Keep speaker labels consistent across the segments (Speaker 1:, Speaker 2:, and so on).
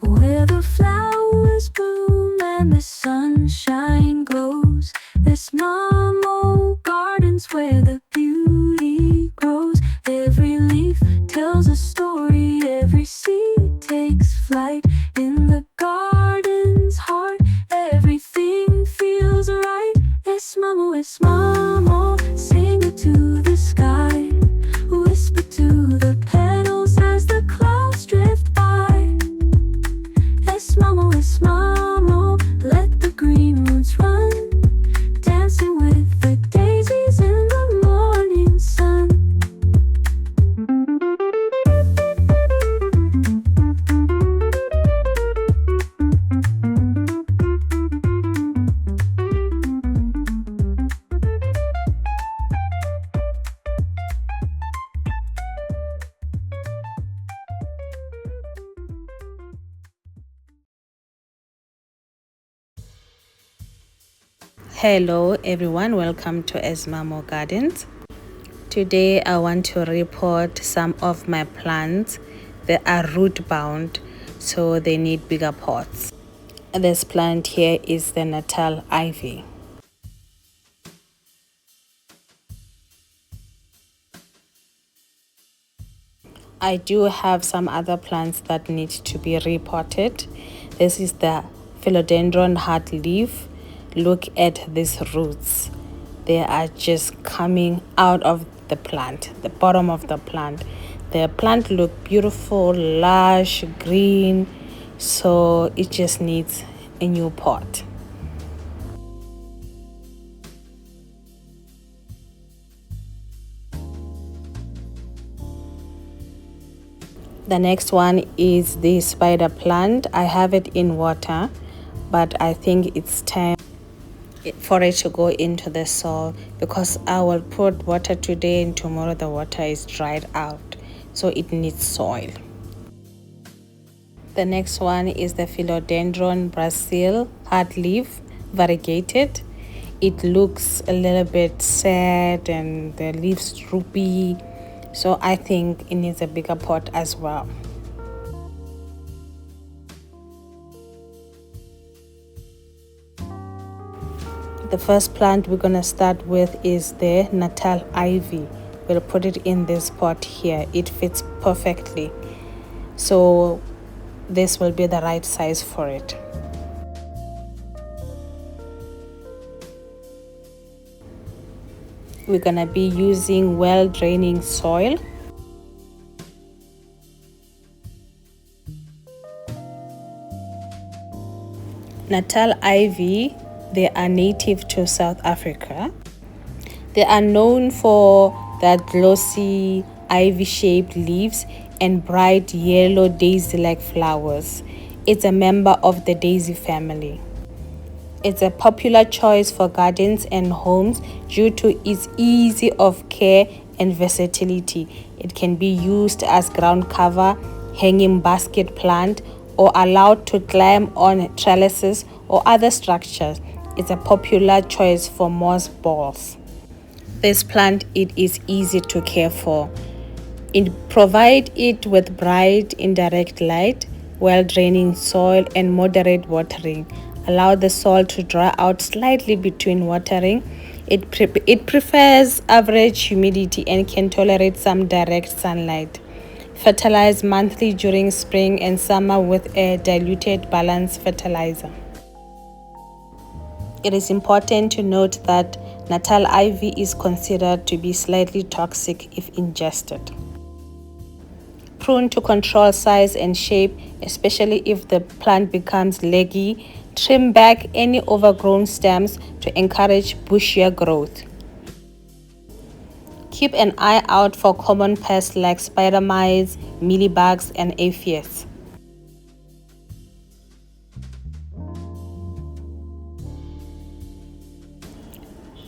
Speaker 1: where the flowers bloom and the sunshine glows. There's normal gardens where the beauty grows. Every leaf tells a story, every seed takes flight. In the garden's heart, everything feels right. Es mamo, sing it to the sky. Whisper to the petals as the clouds drift by. Es mamo, let the green roots run, dancing with the daisies in the morning sun.
Speaker 2: Hello everyone, welcome to Esmamo Gardens. Today I want to report some of my plants. They are root bound, so they need bigger pots. This plant here is the Natal ivy. I do have some other plants that need to be repotted. This is the philodendron hard leaf. Look at these roots. They are just coming out of the plant, the bottom of the plant. The plant look beautiful, lush, green, so it just needs a new pot. The next one is the spider plant. I have it in water, but I think it's time for it to go into the soil because I will put water today and tomorrow the water is dried out, so it needs soil. The next one is the philodendron Brazil hard leaf variegated. It looks a little bit sad and the leaves droopy, so I think it needs a bigger pot as well. The first plant we're going to start with is the Natal ivy. We'll put it in this pot here. It fits perfectly. So this will be the right size for it. We're going to be using well-draining soil. Natal ivy, they are native to South Africa. They are known for their glossy ivy-shaped leaves and bright yellow daisy-like flowers. It's a member of the daisy family. It's a popular choice for gardens and homes due to its ease of care and versatility. It can be used as ground cover, hanging basket plant, or allowed to climb on trellises or other structures. It's a popular choice for moss balls. This plant, it is easy to care for. Provide it with bright indirect light, well-draining soil and moderate watering. Allow the soil to dry out slightly between watering. It prefers average humidity and can tolerate some direct sunlight. Fertilize monthly during spring and summer with a diluted balanced fertilizer. It is important to note that Natal ivy is considered to be slightly toxic if ingested. Prune to control size and shape, especially if the plant becomes leggy. Trim back any overgrown stems to encourage bushier growth. Keep an eye out for common pests like spider mites, mealybugs, and aphids.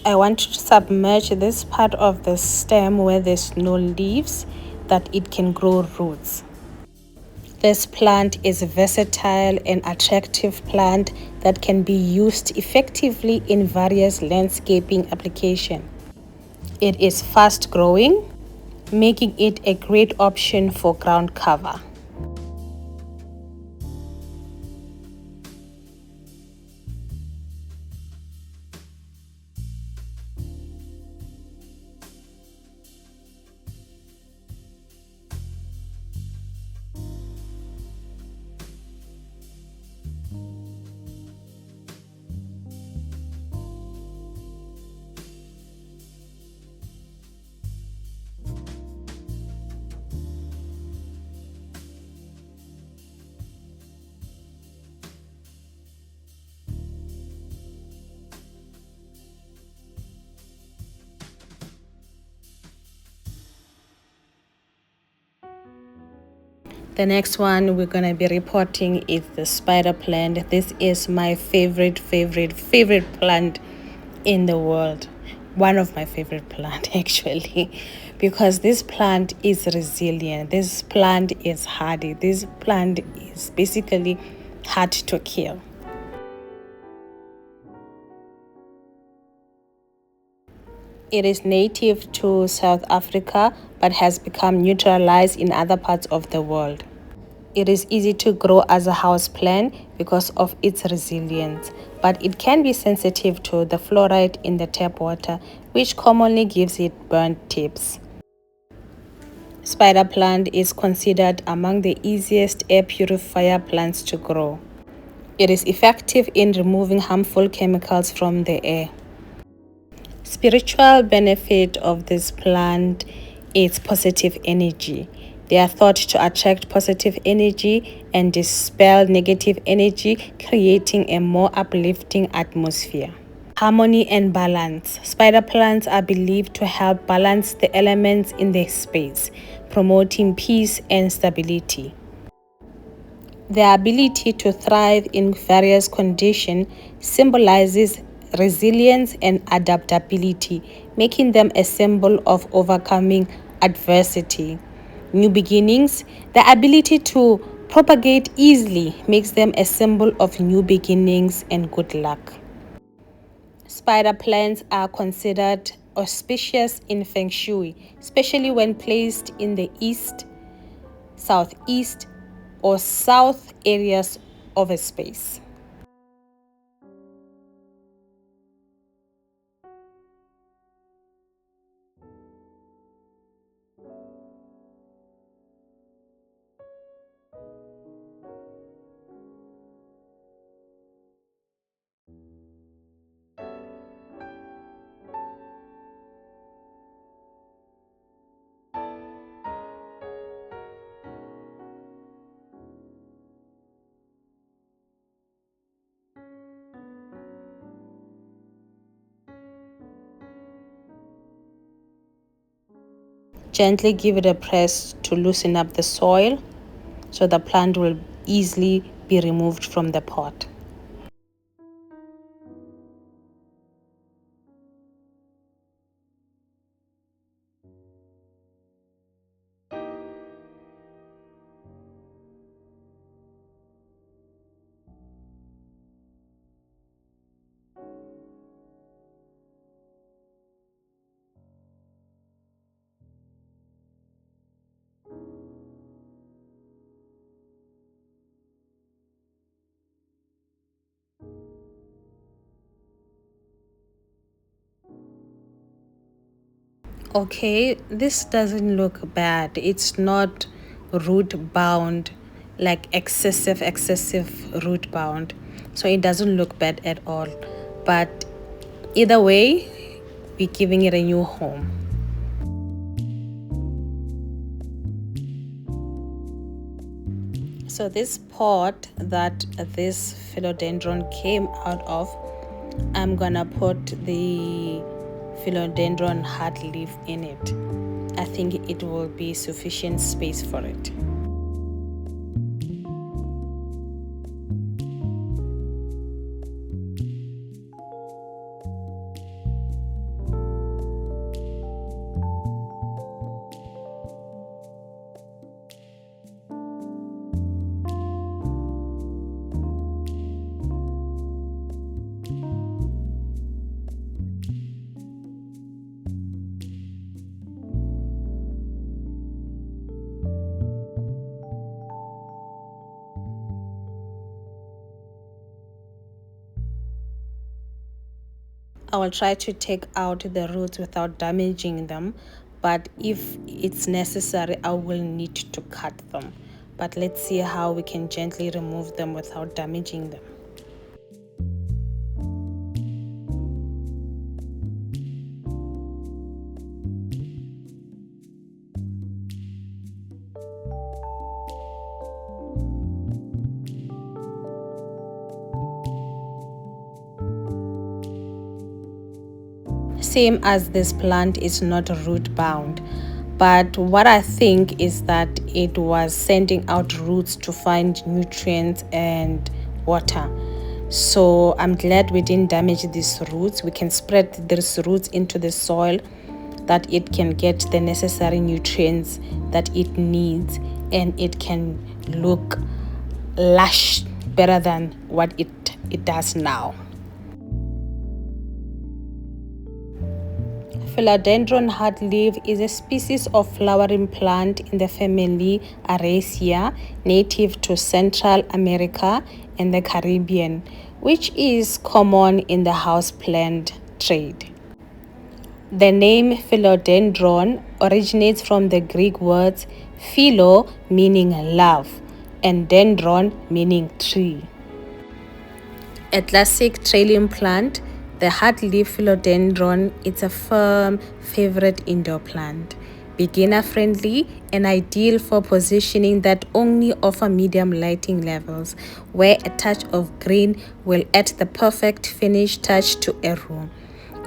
Speaker 2: I want to submerge this part of the stem where there's no leaves, that it can grow roots. This plant is a versatile and attractive plant that can be used effectively in various landscaping applications. It is fast growing, making it a great option for ground cover. The next one we're gonna be reporting is the spider plant. This is my favorite plant in the world. One of my favorite plant actually, because this plant is resilient. This plant is hardy. This plant is basically hard to kill. It is native to South Africa but has become naturalized in other parts of the world. It is easy to grow as a house plant because of its resilience, but it can be sensitive to the fluoride in the tap water, which commonly gives it burnt tips. Spider plant is considered among the easiest air purifier plants to grow. It is effective in removing harmful chemicals from the air. Spiritual benefit of this plant is positive energy. They are thought to attract positive energy and dispel negative energy, creating a more uplifting atmosphere. Harmony and balance. Spider plants are believed to help balance the elements in their space, promoting peace and stability. Their ability to thrive in various conditions symbolizes resilience and adaptability, making them a symbol of overcoming adversity. New beginnings. The ability to propagate easily makes them a symbol of new beginnings and good luck. Spider plants are considered auspicious in Feng Shui, especially when placed in the east, southeast, or south areas of a space. Gently give it a press to loosen up the soil so the plant will easily be removed from the pot. Okay, this doesn't look bad. It's not root bound, like excessive root bound. So it doesn't look bad at all. But either way, we're giving it a new home. So this pot that this philodendron came out of, I'm gonna put the philodendron hard leaf in it. I think it will be sufficient space for it. I will try to take out the roots without damaging them, but if it's necessary, I will need to cut them. But let's see how we can gently remove them without damaging them. Same as this plant is not root bound, But what I think is that it was sending out roots to find nutrients and water. So I'm glad we didn't damage these roots. We can spread these roots into the soil that it can get the necessary nutrients that it needs, and it can look lush better than what it does now. Philodendron hardleaf is a species of flowering plant in the family Araceae, native to Central America and the Caribbean, which is common in the houseplant trade. The name philodendron originates from the Greek words philo, meaning love, and dendron, meaning tree. A classic trailing plant, the hardleaf philodendron is a firm favorite indoor plant, beginner-friendly and ideal for positioning that only offer medium lighting levels, where a touch of green will add the perfect finish touch to a room.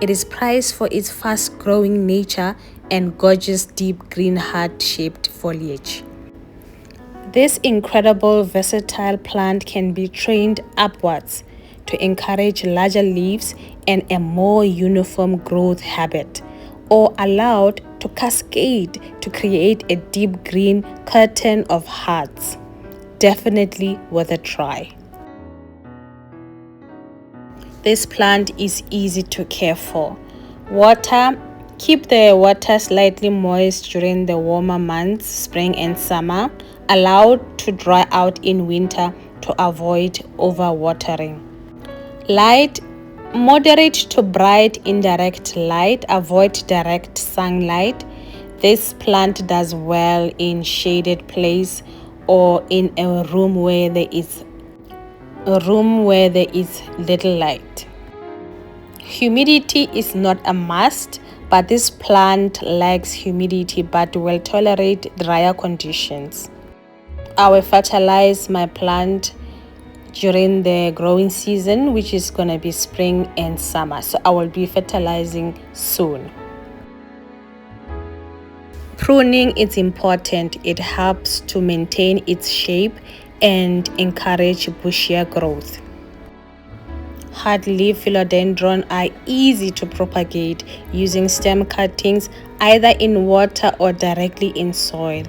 Speaker 2: It is prized for its fast-growing nature and gorgeous deep green heart-shaped foliage. This incredible versatile plant can be trained upwards to encourage larger leaves and a more uniform growth habit, or allowed to cascade to create a deep green curtain of hearts. Definitely worth a try. This plant is easy to care for. Keep the water slightly moist during the warmer months, spring and summer, allowed to dry out in winter to avoid overwatering. Light, moderate to bright indirect light, avoid direct sunlight. This plant does well in shaded place or in a room where there is little light. Humidity is not a must, but this plant lacks humidity but will tolerate drier conditions. I will fertilize my plant during the growing season, which is going to be spring and summer. So I will be fertilizing soon. Pruning is important. It helps to maintain its shape and encourage bushier growth. Hardleaf philodendron are easy to propagate using stem cuttings either in water or directly in soil.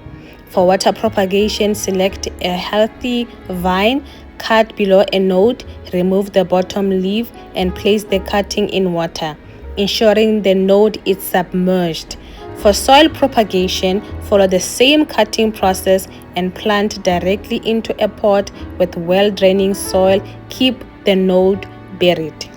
Speaker 2: For water propagation, select a healthy vine, cut below a node, remove the bottom leaf and place the cutting in water, ensuring the node is submerged. For soil propagation, follow the same cutting process and plant directly into a pot with well-draining soil. Keep the node buried.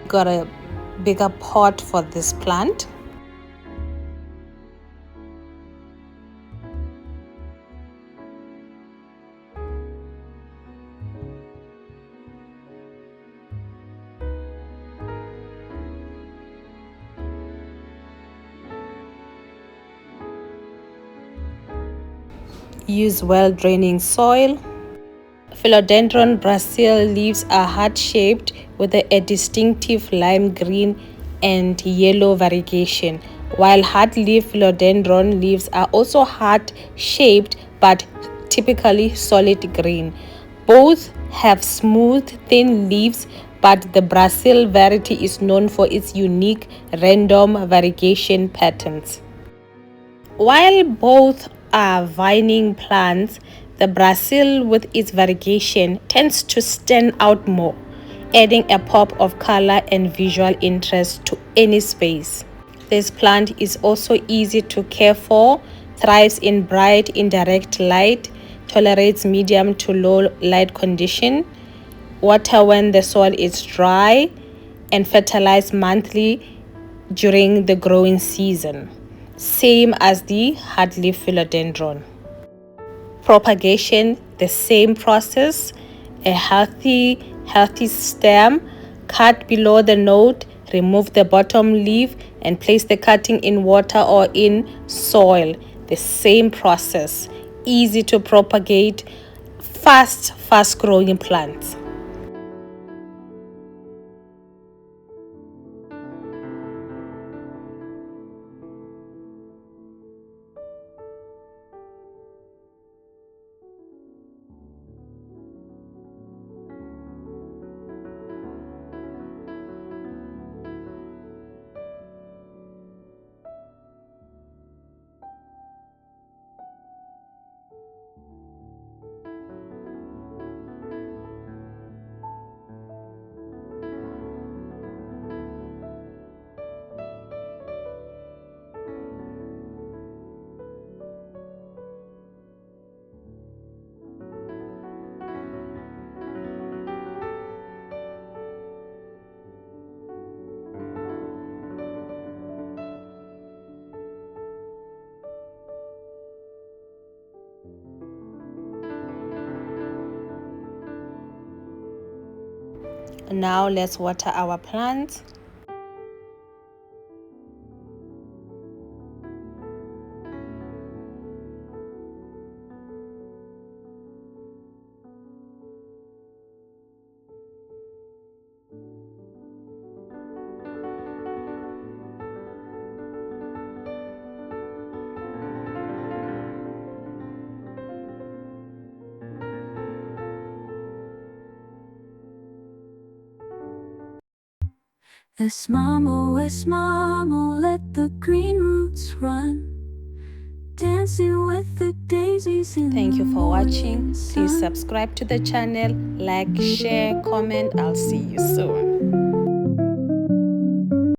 Speaker 2: Got a bigger pot for this plant. Use well-draining soil. Philodendron Brazil leaves are heart-shaped with a distinctive lime green and yellow variegation, while hardleaf philodendron leaves are also heart-shaped but typically solid green. Both have smooth, thin leaves, but the Brazil variety is known for its unique random variegation patterns. While both are vining plants, the Brazil with its variegation tends to stand out more, adding a pop of color and visual interest to any space. This plant is also easy to care for, thrives in bright indirect light, tolerates medium to low light condition, water when the soil is dry, and fertilize monthly during the growing season, same as the hardleaf philodendron. Propagation, the same process. A healthy stem, cut below the node, remove the bottom leaf and place the cutting in water or in soil. The same process. Easy to propagate, fast growing plants. Now let's water our plants.
Speaker 1: Esmamo, let the green roots run, dancing with the daisies in
Speaker 2: Thank
Speaker 1: the
Speaker 2: you for watching.
Speaker 1: morning
Speaker 2: Please
Speaker 1: sun.
Speaker 2: subscribe to the channel, like, share, comment. I'll see you soon.